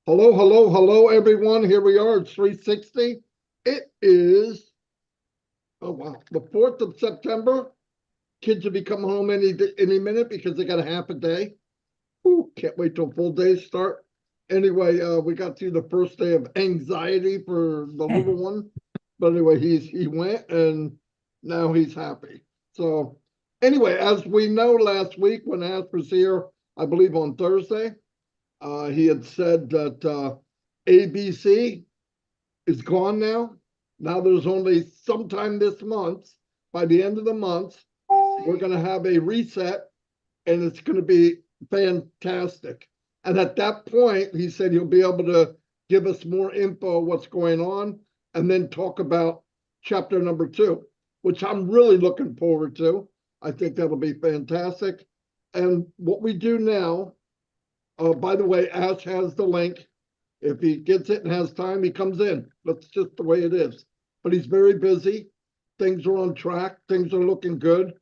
Hello, hello, hello, everyone. Here we are. It's 360. It is, oh wow, the 4th of September. Kids will be coming home any minute because they got a half a day. Ooh, can't wait till full days start. Anyway, we got through the first day of anxiety for the little one. But anyway, he went and now he's happy. So anyway, as we know, last week when Ash was here, I believe on Thursday, he had said that ABC is gone now. Now there's only sometime this month, by the end of the month, we're going to have a reset and it's going to be fantastic. And at that point, he said he'll be able to give us more info of what's going on and then talk about chapter number 2, which I'm really looking forward to. I think that'll be fantastic. And what we do now, by the way, Ash has the link. If he gets it and has time, he comes in. That's just the way it is. But he's very busy. Things are on track. Things are looking good.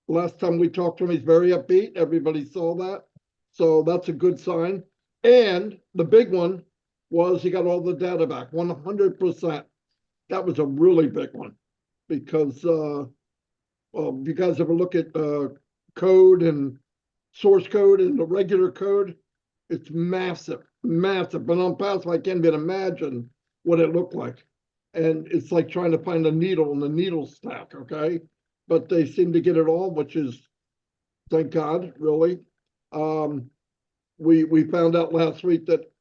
Last time we talked to him, he's very upbeat. Everybody saw that. So that's a good sign. And the big one was he got all the data back, 100%. That was a really big one because, well, if you guys ever look at code and source code and the regular code, it's massive, massive. But Onpassive, I can't even imagine what it looked like. And it's like trying to find a needle in the needle stack, okay? But they seem to get it all, which is, thank God, really. We found out last week that,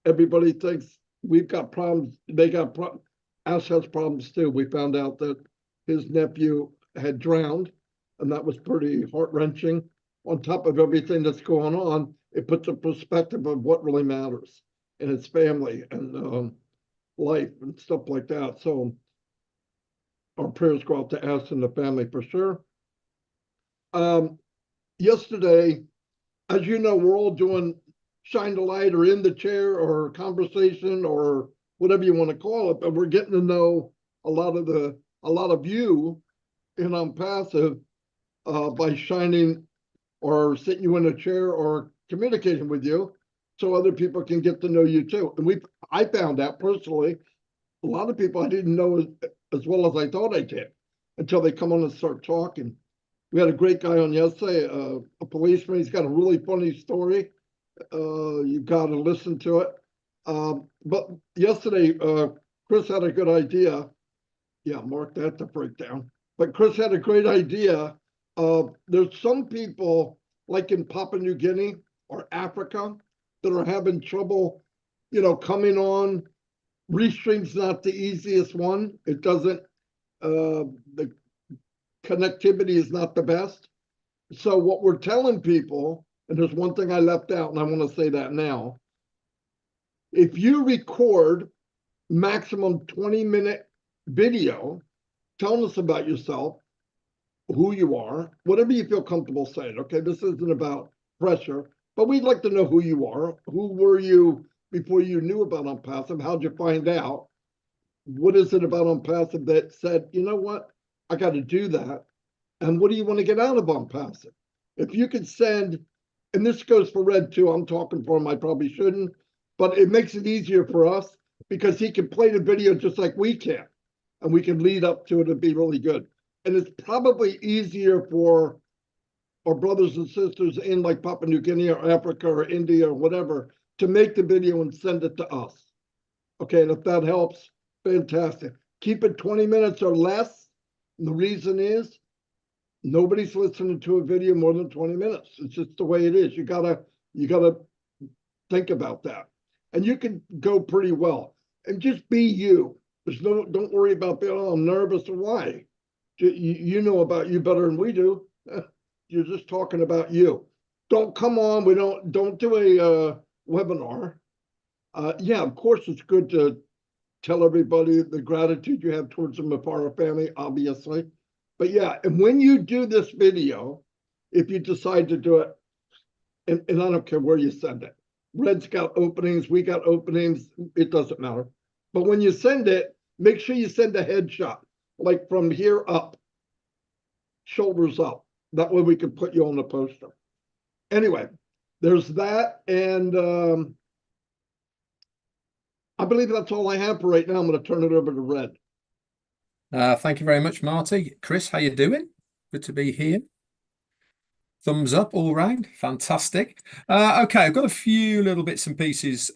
everybody thinks we've got problems. They got problems. Ash has problems too. We found out that his nephew had drowned, and that was pretty heart-wrenching. On top of everything that's going on, it puts a perspective of what really matters in his family and life and stuff like that. So our prayers go out to Ash and the family for sure. Yesterday, as you know, we're all doing shine the light or in the chair or conversation or whatever you want to call it, but we're getting to know a lot of you in Onpassive by shining or sitting you in a chair or communicating with you so other people can get to know you too. And I found out personally, a lot of people I didn't know as well as I thought I did until they come on and start talking. We had a great guy on yesterday, a policeman. He's got a really funny story. You got to listen to it. But yesterday, Chris had a good idea. Yeah, mark that to breakdown. But Chris had a great idea. There's some people, like in Papua New Guinea or Africa, that are having trouble, coming on. Restream's not the easiest one. It doesn't, the connectivity is not the best. So what we're telling people, and there's one thing I left out, and I want to say that now. If you record maximum 20-minute video telling us about yourself, who you are, whatever you feel comfortable saying, okay? This isn't about pressure, but we'd like to know who you are. Who were you before you knew about Onpassive? How'd you find out? What is it about Onpassive that said, you know what, I got to do that? And what do you want to get out of Onpassive? If you could send, and this goes for Red too, I'm talking for him, I probably shouldn't, but it makes it easier for us because he can play the video just like we can, and we can lead up to it and be really good. And it's probably easier for our brothers and sisters in like Papua New Guinea or Africa or India or whatever to make the video and send it to us. Okay, and if that helps, fantastic. Keep it 20 minutes or less. And the reason is nobody's listening to a video more than 20 minutes. It's just the way it is. You gotta think about that. And you can go pretty well. And just be you. Don't worry about being, oh, I'm nervous or why. You know about you better than we do. You're just talking about you. Don't come on. Don't do a webinar. Yeah, of course it's good to tell everybody the gratitude you have towards them if our family, obviously. But yeah, and when you do this video, if you decide to do it, and I don't care where you send it, Red's got openings, we got openings, it doesn't matter. But when you send it, make sure you send a headshot, like from here up, shoulders up. That way we can put you on the poster. Anyway, there's that. And I believe that's all I have for right now. I'm going to turn it over to Red. Thank you very much, Marty. Chris, how you doing? Good to be here. Thumbs up all round. Fantastic. Okay, I've got a few little bits and pieces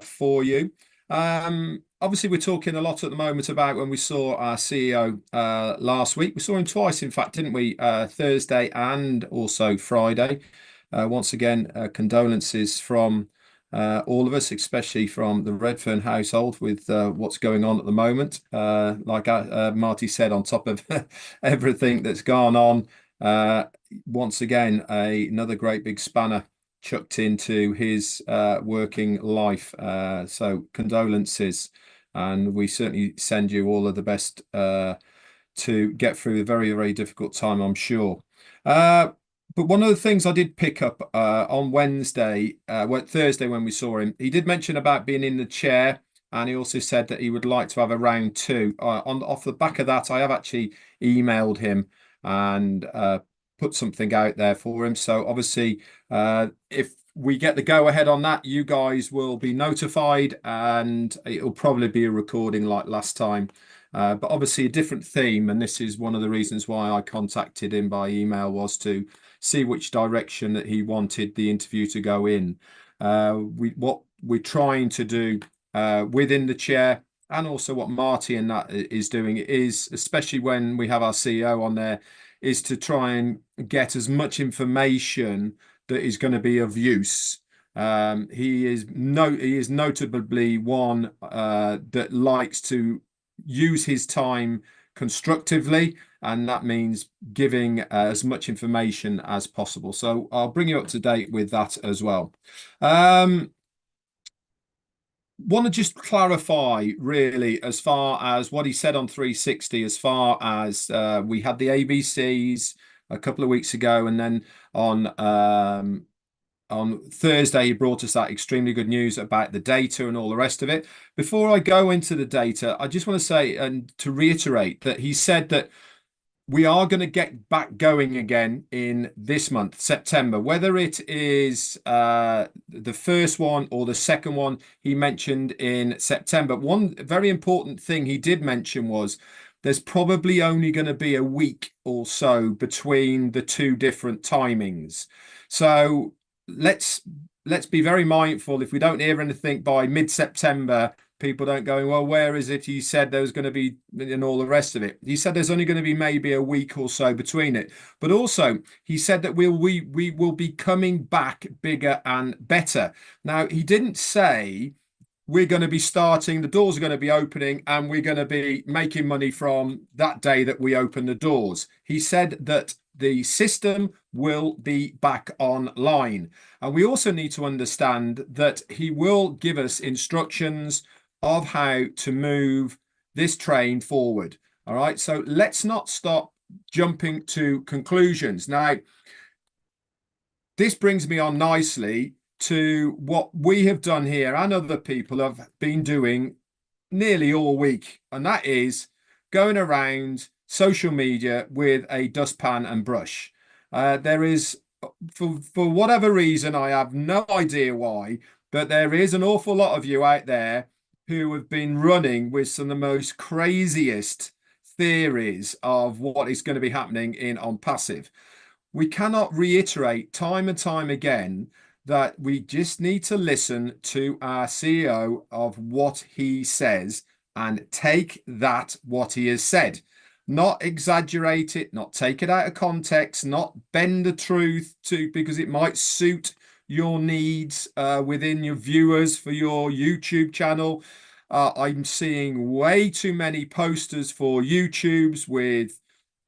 for you. Obviously, we're talking a lot at the moment about when we saw our CEO last week. We saw him twice, in fact, didn't we? Thursday and also Friday. Once again, condolences from all of us, especially from the Redfern household with what's going on at the moment. Like Marty said, on top of everything that's gone on, once again, another great big spanner chucked into his working life. So condolences, and we certainly send you all of the best to get through a very, very difficult time, I'm sure. But one of the things I did pick up on Thursday when we saw him, he did mention about being in the chair, and he also said that he would like to have a round two. Off the back of that, I have actually emailed him and put something out there for him. So obviously, if we get the go ahead on that, you guys will be notified, and it'll probably be a recording like last time. But obviously a different theme, and this is one of the reasons why I contacted him by email, was to see which direction that he wanted the interview to go in. What we're trying to do within the chair, and also what Marty and that is doing, is, especially when we have our CEO on there, is to try and get as much information that is going to be of use. He is notably one that likes to use his time constructively, and that means giving as much information as possible. So I'll bring you up to date with that as well. Want to just clarify, really, as far as what he said on 360, as far as we had the ABCs a couple of weeks ago, and then on Thursday, he brought us that extremely good news about the data and all the rest of it. Before I go into the data, I just want to say and to reiterate that he said that we are going to get back going again in this month, September, whether it is the first one or the second one. He mentioned in September. One very important thing he did mention was there's probably only going to be a week or so between the two different timings. So let's be very mindful. If we don't hear anything by mid-September, people don't go, well, where is it? He said there was going to be, and all the rest of it. He said there's only going to be maybe a week or so between it. But also, he said that we will be coming back bigger and better. Now, he didn't say we're going to be starting, the doors are going to be opening, and we're going to be making money from that day that we open the doors. He said that the system will be back online. And we also need to understand that he will give us instructions of how to move this train forward. All right, so let's not stop jumping to conclusions. Now, this brings me on nicely to what we have done here and other people have been doing nearly all week, and that is going around social media with a dustpan and brush. There is, for whatever reason, I have no idea why, but there is an awful lot of you out there who have been running with some of the most craziest theories of what is going to be happening in Onpassive. We cannot reiterate time and time again that we just need to listen to our CEO of what he says and take that what he has said. Not exaggerate it, not take it out of context, not bend the truth to because it might suit your needs within your viewers for your YouTube channel. I'm seeing way too many posters for YouTubes with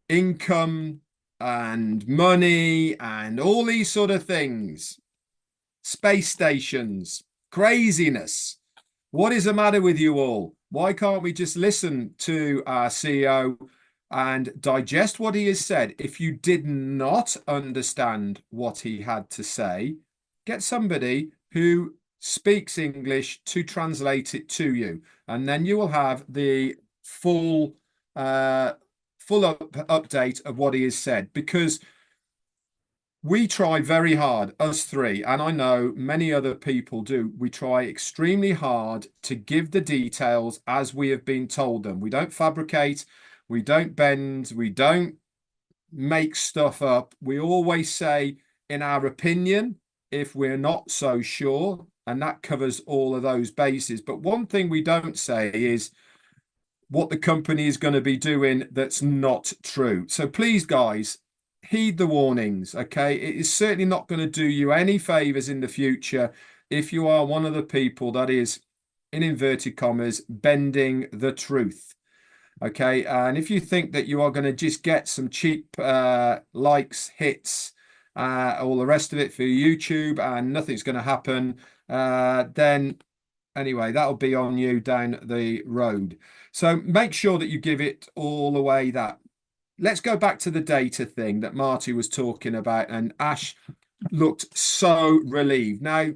income and money and all these sort of things. Space stations, craziness. What is the matter with you all? Why can't we just listen to our CEO and digest what he has said? If you did not understand what he had to say, get somebody who speaks English to translate it to you, and then you will have the full update of what he has said, because we try very hard, us three, and I know many other people do. We try extremely hard to give the details as we have been told them. We don't fabricate, we don't bend, we don't make stuff up. We always say, in our opinion, if we're not so sure, and that covers all of those bases. But one thing we don't say is what the company is going to be doing that's not true. So please, guys, heed the warnings, okay? It is certainly not going to do you any favors in the future if you are one of the people that is, in inverted commas, bending the truth. Okay, and if you think that you are going to just get some cheap likes, hits, all the rest of it for YouTube and nothing's going to happen, then anyway, that'll be on you down the road. So make sure that you give it all the way that. Let's go back to the data thing that Marty was talking about, and Ash looked so relieved. Now,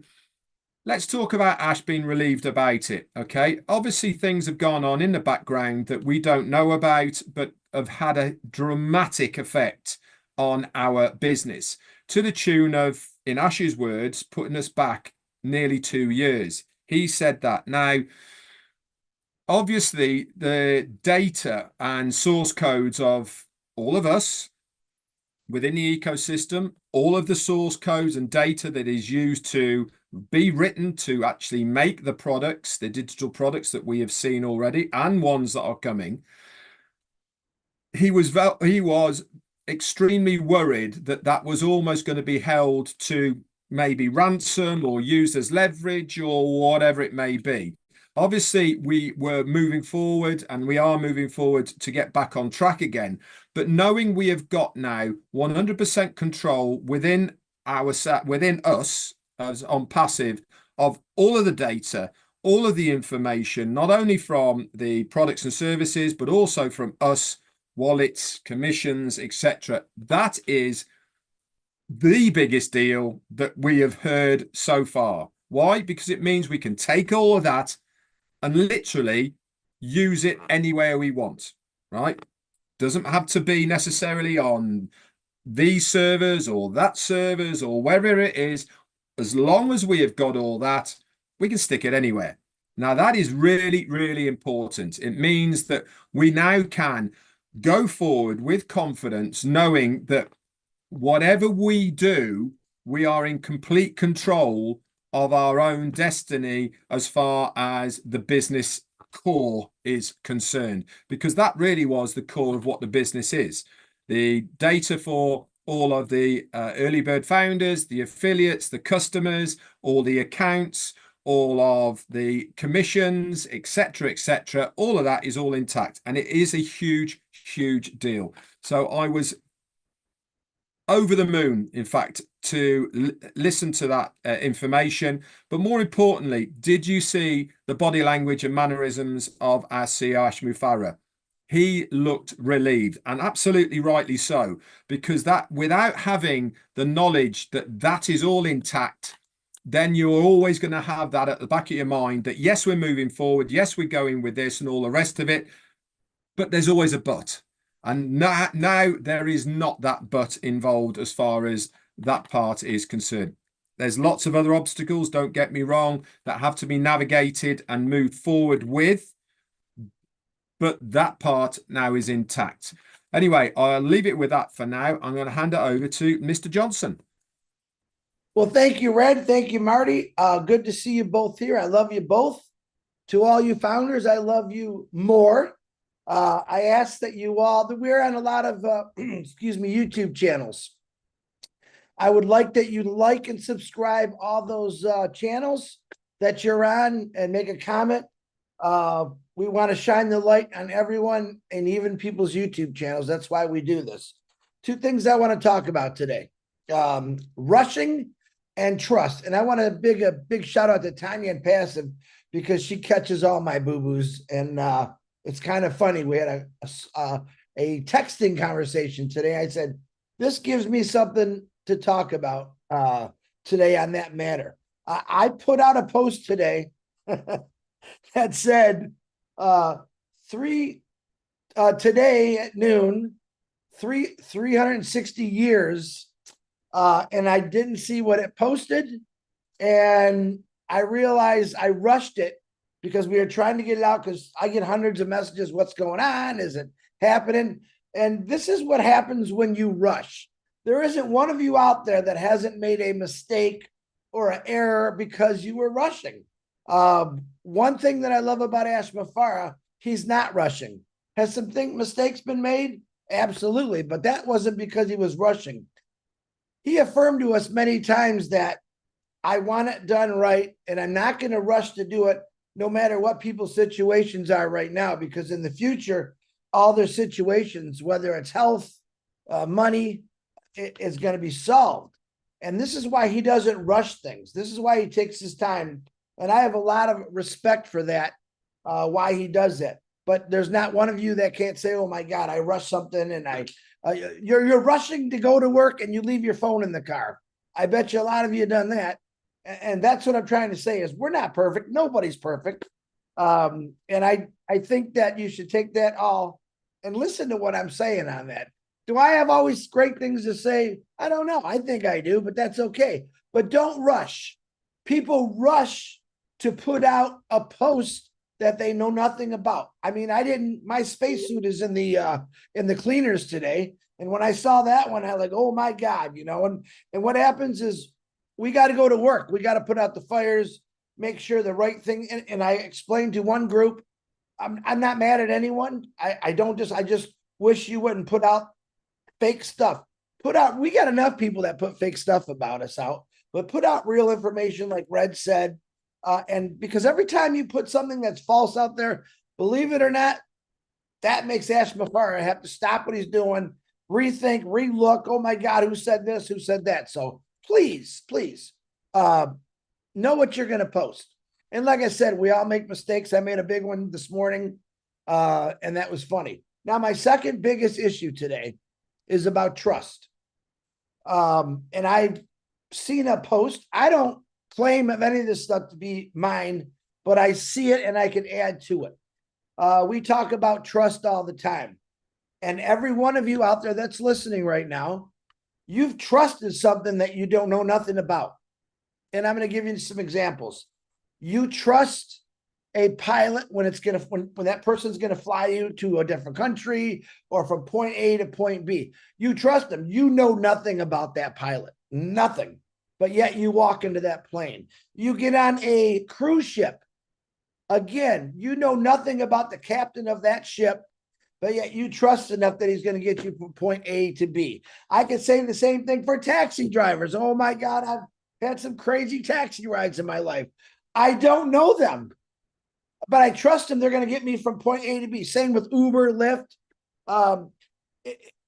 let's talk about Ash being relieved about it, okay? Obviously, things have gone on in the background that we don't know about, but have had a dramatic effect on our business to the tune of, in Ash's words, putting us back nearly 2 years. He said that. Now, obviously, the data and source codes of all of us within the ecosystem, all of the source codes and data that is used to be written to actually make the products, the digital products that we have seen already and ones that are coming. He was extremely worried that that was almost going to be held to maybe ransom or used as leverage or whatever it may be. Obviously, we were moving forward and we are moving forward to get back on track again. But knowing we have got now 100% control within us as Onpassive of all of the data, all of the information, not only from the products and services, but also from us, wallets, commissions, etc. That is the biggest deal that we have heard so far. Why? Because it means we can take all of that and literally use it anywhere we want, right? Doesn't have to be necessarily on these servers or that servers or wherever it is. As long as we have got all that, we can stick it anywhere. Now, that is really, really important. It means that we now can go forward with confidence, knowing that whatever we do, we are in complete control of our own destiny as far as the business core is concerned, because that really was the core of what the business is. The data for all of the early bird founders, the affiliates, the customers, all the accounts, all of the commissions, etc., all of that is all intact, and it is a huge, huge deal. So I was over the moon, in fact, to listen to that information. But more importantly, did you see the body language and mannerisms of our CEO, Ash Mufareh? He looked relieved, and absolutely rightly so, because that, without having the knowledge that that is all intact, then you're always going to have that at the back of your mind that, yes, we're moving forward. Yes, we're going with this and all the rest of it. But there's always a but. And now there is not that but involved as far as that part is concerned. There's lots of other obstacles, don't get me wrong, that have to be navigated and moved forward with. But that part now is intact. Anyway, I'll leave it with that for now. I'm going to hand it over to Mr. Johnson. Well, thank you, Red. Thank you, Marty. Good to see you both here. I love you both. To all you founders, I love you more. I ask that you all, that we're on a lot of, YouTube channels. I would like that you like and subscribe all those channels that you're on and make a comment. We want to shine the light on everyone and even people's YouTube channels. That's why we do this. Two things I want to talk about today. Rushing and trust. And I want a big shout out to Tanya Onpassive, because she catches all my boo-boos. And it's kind of funny. We had a texting conversation today. I said, this gives me something to talk about today on that matter. I put out a post today that said, today at noon, 360 years, and I didn't see what it posted, and I realized I rushed it because we were trying to get it out, because I get hundreds of messages. What's going on? Is it happening? And this is what happens when you rush. There isn't one of you out there that hasn't made a mistake or an error because you were rushing. One thing that I love about Ash Mafara, he's not rushing. Has some mistakes been made? Absolutely, but that wasn't because he was rushing. He affirmed to us many times that I want it done right, and I'm not going to rush to do it no matter what people's situations are right now, because in the future, all their situations, whether it's health, money, is going to be solved. And this is why he doesn't rush things. This is why he takes his time. And I have a lot of respect for that, why he does that. But there's not one of you that can't say, oh my God, I rushed something, and you're rushing to go to work and you leave your phone in the car. I bet you a lot of you have done that. And that's what I'm trying to say is we're not perfect. Nobody's perfect. And I think that you should take that all and listen to what I'm saying on that. Do I have always great things to say? I don't know. I think I do, but that's okay. But don't rush. People rush to put out a post that they know nothing about. I mean, my spacesuit is in the cleaners today. And when I saw that one, I was like, oh my God, and what happens is we got to go to work. We got to put out the fires, make sure the right thing. And I explained to one group, I'm not mad at anyone. I just wish you wouldn't put out fake stuff. We got enough people that put fake stuff about us out, but put out real information like Red said. And because every time you put something that's false out there, believe it or not, that makes Ash Mafara have to stop what he's doing, rethink, relook. Oh my God, who said this? Who said that? So please, know what you're going to post. And like I said, we all make mistakes. I made a big one this morning, and that was funny. Now, my second biggest issue today is about trust. And I've seen a post. I don't claim of any of this stuff to be mine, but I see it and I can add to it. We talk about trust all the time. And every one of you out there that's listening right now, you've trusted something that you don't know nothing about. And I'm going to give you some examples. You trust a pilot when that person's going to fly you to a different country or from point A to point B. You trust them. You know nothing about that pilot, nothing. But yet you walk into that plane. You get on a cruise ship. Again, you know nothing about the captain of that ship, but yet you trust enough that he's going to get you from point A to B. I could say the same thing for taxi drivers. Oh my God, I've had some crazy taxi rides in my life. I don't know them, but I trust them. They're going to get me from point A to B. Same with Uber, Lyft.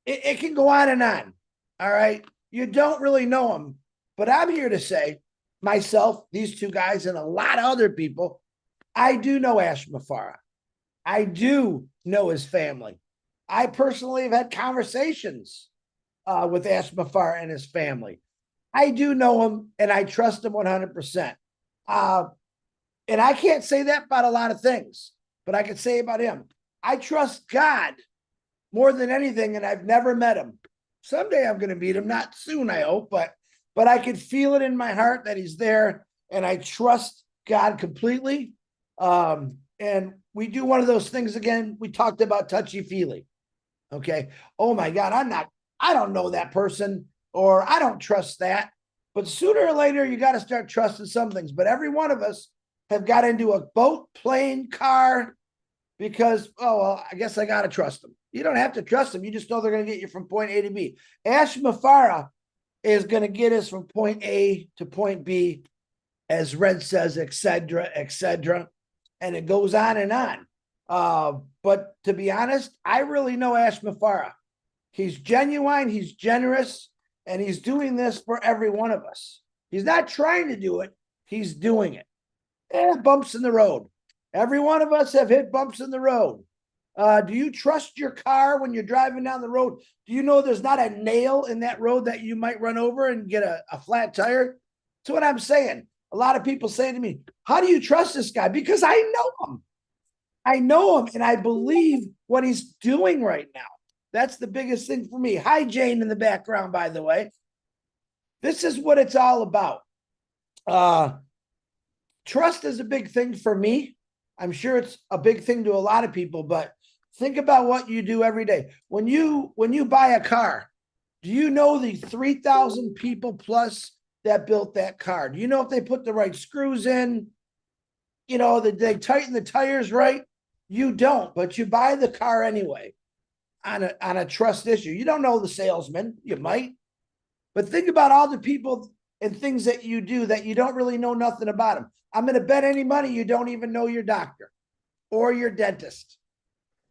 It can go on and on. All right. You don't really know them, but I'm here to say myself, these two guys, and a lot of other people, I do know Ash Mafara. I do know his family. I personally have had conversations with Ash Mafara and his family. I do know him and I trust him 100%. And I can't say that about a lot of things, but I can say about him. I trust God more than anything, and I've never met him. Someday I'm going to meet him, not soon, I hope, but I can feel it in my heart that he's there, and I trust God completely. And we do one of those things again. We talked about touchy-feely. Okay. Oh my God, I don't know that person, or I don't trust that. But sooner or later, you got to start trusting some things. But every one of us have got into a boat, plane, car, because, oh, well, I guess I got to trust them. You don't have to trust them. You just know they're going to get you from point A to B. Ash Mafara is going to get us from point A to point B, as Red says, et cetera, and it goes on and on. But to be honest, I really know Ash Mafara. He's genuine, he's generous, and he's doing this for every one of us. He's not trying to do it, he's doing it. And bumps in the road. Every one of us have hit bumps in the road. Do you trust your car when you're driving down the road? Do you know there's not a nail in that road that you might run over and get a flat tire? That's what I'm saying. A lot of people say to me, how do you trust this guy? Because I know him. I know him and I believe what he's doing right now. That's the biggest thing for me. Hi, Jane in the background, by the way. This is what it's all about. Trust is a big thing for me. I'm sure it's a big thing to a lot of people, but think about what you do every day. When you buy a car, do you know the 3,000 people plus that built that car? Do you know if they put the right screws in? You know, that they tighten the tires right? You don't, but you buy the car anyway on a trust issue. You don't know the salesman, you might, but think about all the people and things that you do that you don't really know nothing about them. I'm going to bet any money you don't even know your doctor or your dentist.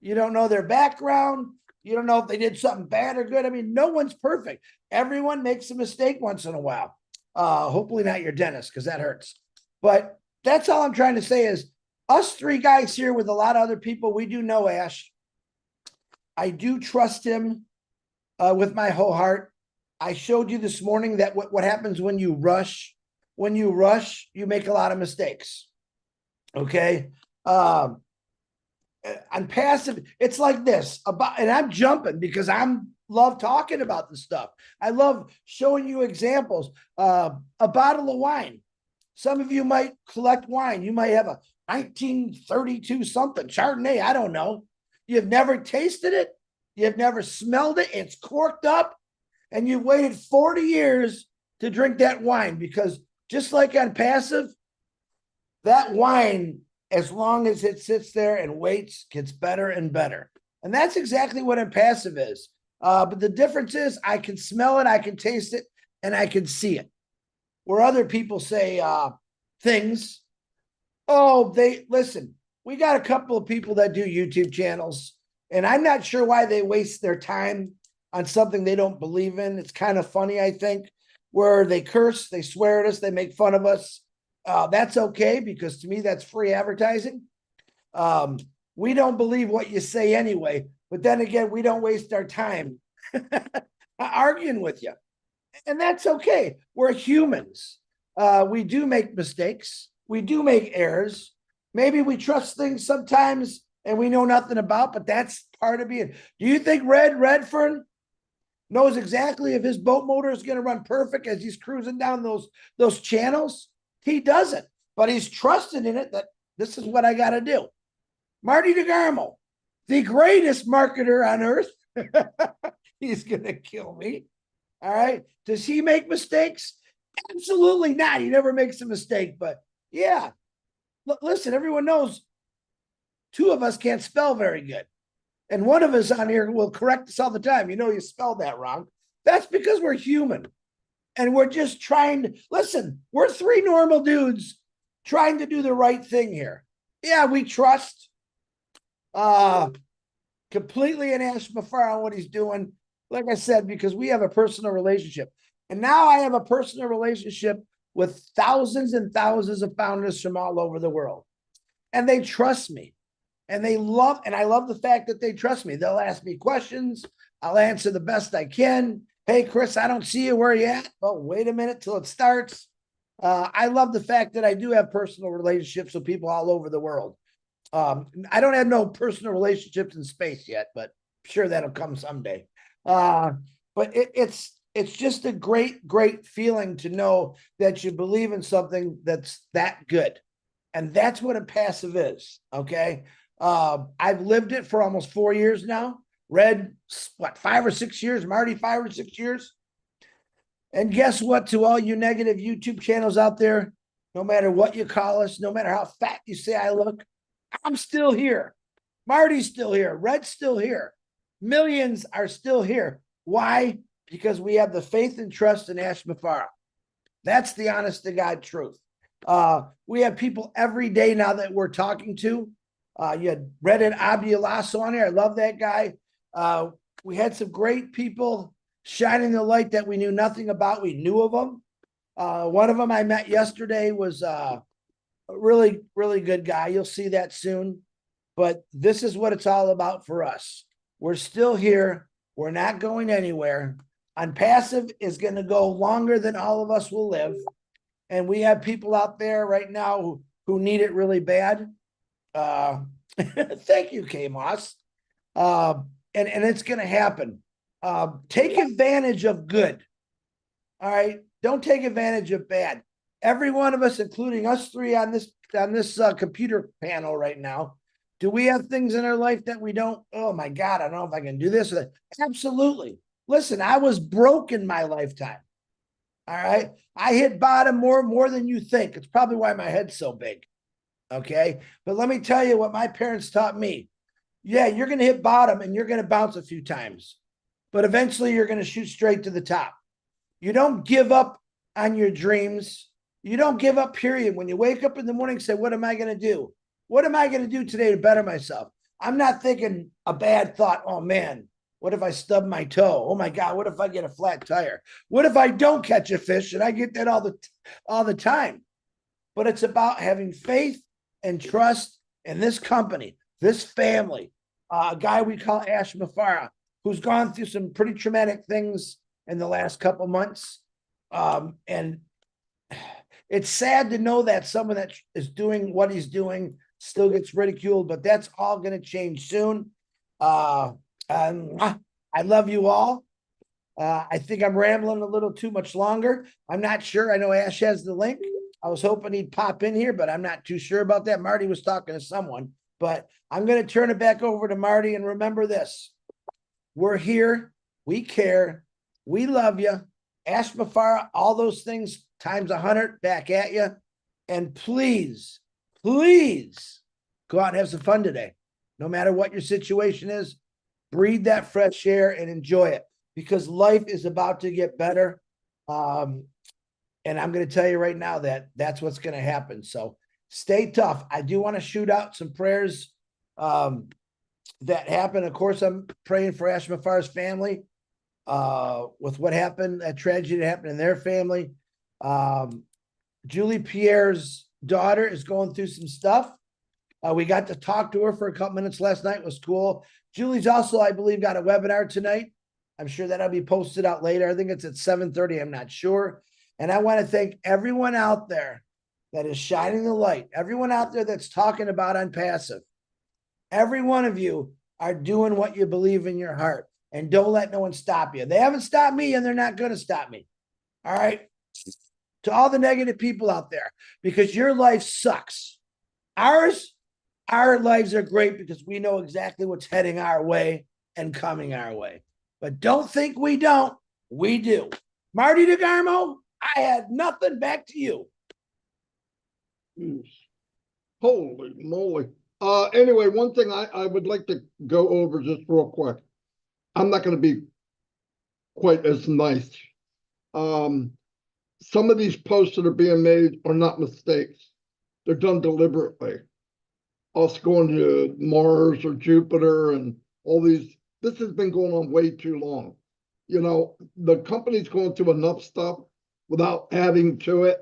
You don't know their background. You don't know if they did something bad or good. I mean, no one's perfect. Everyone makes a mistake once in a while. Hopefully not your dentist, because that hurts. But that's all I'm trying to say is us three guys here with a lot of other people, we do know Ash. I do trust him with my whole heart. I showed you this morning that what happens when you rush. When you rush, you make a lot of mistakes. Okay. Onpassive, it's like this about, and I'm jumping because I'm love talking about this stuff. I love showing you examples. A bottle of wine. Some of you might collect wine. You might have a 1932 something Chardonnay. I don't know. You've never tasted it. You've never smelled it. It's corked up, and you've waited 40 years to drink that wine because just like Onpassive, that wine, as long as it sits there and waits, gets better and better. And that's exactly what Onpassive is. But the difference is I can smell it, I can taste it, and I can see it. Where other people say things, oh, listen, we got a couple of people that do YouTube channels, and I'm not sure why they waste their time on something they don't believe in. It's kind of funny, I think, where they curse, they swear at us, they make fun of us. That's okay, because to me, that's free advertising. We don't believe what you say anyway, but then again, we don't waste our time arguing with you. And that's okay. We're humans. We do make mistakes. We do make errors. Maybe we trust things sometimes and we know nothing about, but that's part of being. Do you think Redfern knows exactly if his boat motor is going to run perfect as he's cruising down those channels? He doesn't, but he's trusted in it that this is what I got to do. Marty DeGarmo, the greatest marketer on earth. He's going to kill me. All right. Does he make mistakes? Absolutely not. He never makes a mistake, but yeah. Listen, everyone knows two of us can't spell very good. And one of us on here will correct us all the time. You know, you spelled that wrong. That's because we're human. And we're just trying to, listen, we're three normal dudes trying to do the right thing here. Yeah, we trust completely in Ash Mafar on what he's doing. Like I said, because we have a personal relationship. And now I have a personal relationship with thousands and thousands of founders from all over the world. And they trust me. And I love the fact that they trust me. They'll ask me questions. I'll answer the best I can. Hey, Chris, I don't see you. Where are you at? Well, wait a minute till it starts. I love the fact that I do have personal relationships with people all over the world. I don't have no personal relationships in space yet, but I'm sure that'll come someday. But it's just a great feeling to know that you believe in something that's that good. And that's what Onpassive is. Okay. I've lived it for almost 4 years now. Red, 5 or 6 years, Marty, 5 or 6 years. And guess what? To all you negative YouTube channels out there, no matter what you call us, no matter how fat you say I look, I'm still here. Marty's still here. Red's still here. Millions are still here. Why? Because we have the faith and trust in Ash Mafara. That's the honest to God truth. We have people every day now that we're talking to. You had Red and Abialasso on here. I love that guy. We had some great people shining the light that we knew nothing about. We knew of them. One of them I met yesterday was a really, really good guy. You'll see that soon. But this is what it's all about for us. We're still here. We're not going anywhere. Onpassive is going to go longer than all of us will live. And we have people out there right now who need it really bad. Thank you, K Moss. And it's going to happen. Take advantage of good. All right. Don't take advantage of bad. Every one of us, including us three on this computer panel right now, do we have things in our life that we don't? Oh my God, I don't know if I can do this or that. Absolutely. Listen, I was broke in my lifetime. All right. I hit bottom more than you think. It's probably why my head's so big. Okay. But let me tell you what my parents taught me. Yeah, you're going to hit bottom and you're going to bounce a few times, but eventually you're going to shoot straight to the top. You don't give up on your dreams. You don't give up, period. When you wake up in the morning, say, what am I going to do? What am I going to do today to better myself? I'm not thinking a bad thought. Oh man, what if I stub my toe? Oh my God, what if I get a flat tire? What if I don't catch a fish? And I get that all the time. But it's about having faith and trust in this company, this family, a guy we call Ash Mafara, who's gone through some pretty traumatic things in the last couple months. And it's sad to know that someone that is doing what he's doing still gets ridiculed, but that's all going to change soon. I love you all. I think I'm rambling a little too much longer. I'm not sure. I know Ash has the link. I was hoping he'd pop in here, but I'm not too sure about that. Marty was talking to someone, but I'm going to turn it back over to Marty. And remember this, we're here. We care. We love you. Ash Mafara, all those things times 100 back at you. And please, please go out and have some fun today. No matter what your situation is, breathe that fresh air and enjoy it, because life is about to get better. And I'm going to tell you right now that that's what's going to happen. So stay tough. I do want to shoot out some prayers that happen. Of course, I'm praying for Ash Mafara's family with what happened, that tragedy that happened in their family. Julie Pierre's daughter is going through some stuff. We got to talk to her for a couple minutes last night. It was cool. Julie's also, I believe, got a webinar tonight. I'm sure that'll be posted out later. I think it's at 7:30. I'm not sure. And I want to thank everyone out there that is shining the light, everyone out there that's talking about Onpassive. Every one of you are doing what you believe in your heart, and don't let no one stop you. They haven't stopped me, and they're not going to stop me. All right. To all the negative people out there, because your life sucks. Our lives are great because we know exactly what's heading our way and coming our way. But don't think we don't. We do. Marty DeGarmo, I had nothing. Back to you. Holy moly. Anyway, one thing I would like to go over just real quick. I'm not going to be quite as nice. Some of these posts that are being made are not mistakes. They're done deliberately. Us going to Mars or Jupiter and all these, this has been going on way too long. You know, the company's going through enough stuff without adding to it,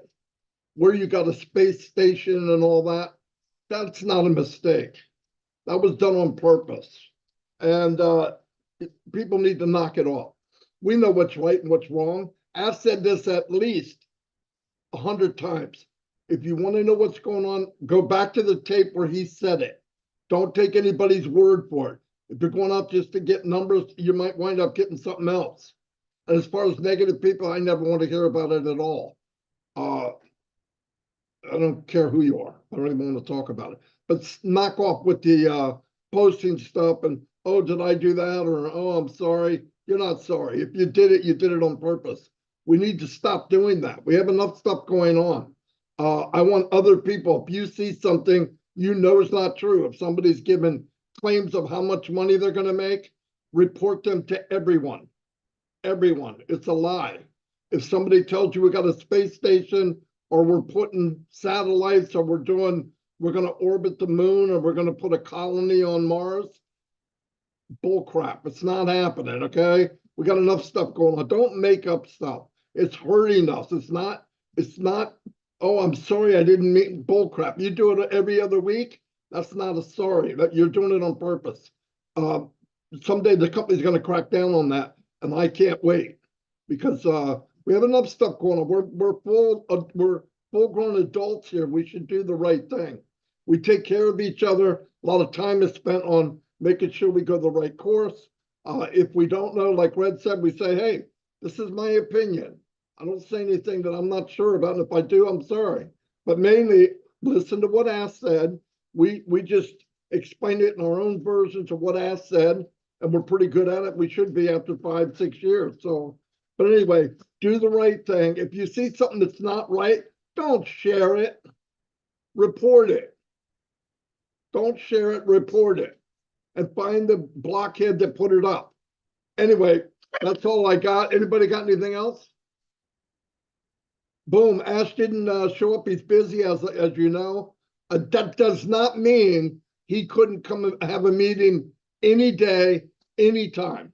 where you got a space station and all that. That's not a mistake. That was done on purpose. And people need to knock it off. We know what's right and what's wrong. I've said this at least 100 times. If you want to know what's going on, go back to the tape where he said it. Don't take anybody's word for it. If you're going up just to get numbers, you might wind up getting something else. And as far as negative people, I never want to hear about it at all. I don't care who you are. I don't even want to talk about it. But knock off with the posting stuff and, oh, did I do that? Or, oh, I'm sorry. You're not sorry. If you did it on purpose. We need to stop doing that. We have enough stuff going on. I want other people, if you see something you know is not true, if somebody's given claims of how much money they're going to make, report them to everyone. Everyone. It's a lie. If somebody tells you we got a space station or we're putting satellites or we're going to orbit the moon or we're going to put a colony on Mars, bull crap. It's not happening, okay? We got enough stuff going on. Don't make up stuff. It's hurting us. It's not, oh, I'm sorry I didn't mean bull crap. You do it every other week. That's not a sorry. That you're doing it on purpose. Someday the company's going to crack down on that, and I can't wait because we have enough stuff going on. We're full grown adults here. We should do the right thing. We take care of each other. A lot of time is spent on making sure we go the right course. If we don't know, like Red said, we say, hey, this is my opinion. I don't say anything that I'm not sure about. And if I do, I'm sorry. But mainly listen to what Ash said. We just explain it in our own versions of what Ash said, and we're pretty good at it. We should be after 5, 6 years. So, but anyway, do the right thing. If you see something that's not right, don't share it. Report it. Don't share it, report it. And find the blockhead that put it up. Anyway, that's all I got. Anybody got anything else? Boom, Ash didn't show up. He's busy, as you know. That does not mean he couldn't come and have a meeting any day, anytime.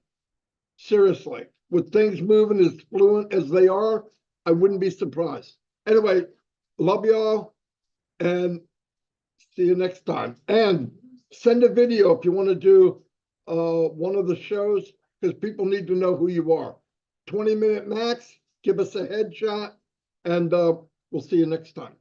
Seriously, with things moving as fluent as they are, I wouldn't be surprised. Anyway, love y'all, and see you next time. And send a video if you want to do one of the shows, because people need to know who you are. 20-minute max, give us a headshot, and we'll see you next time.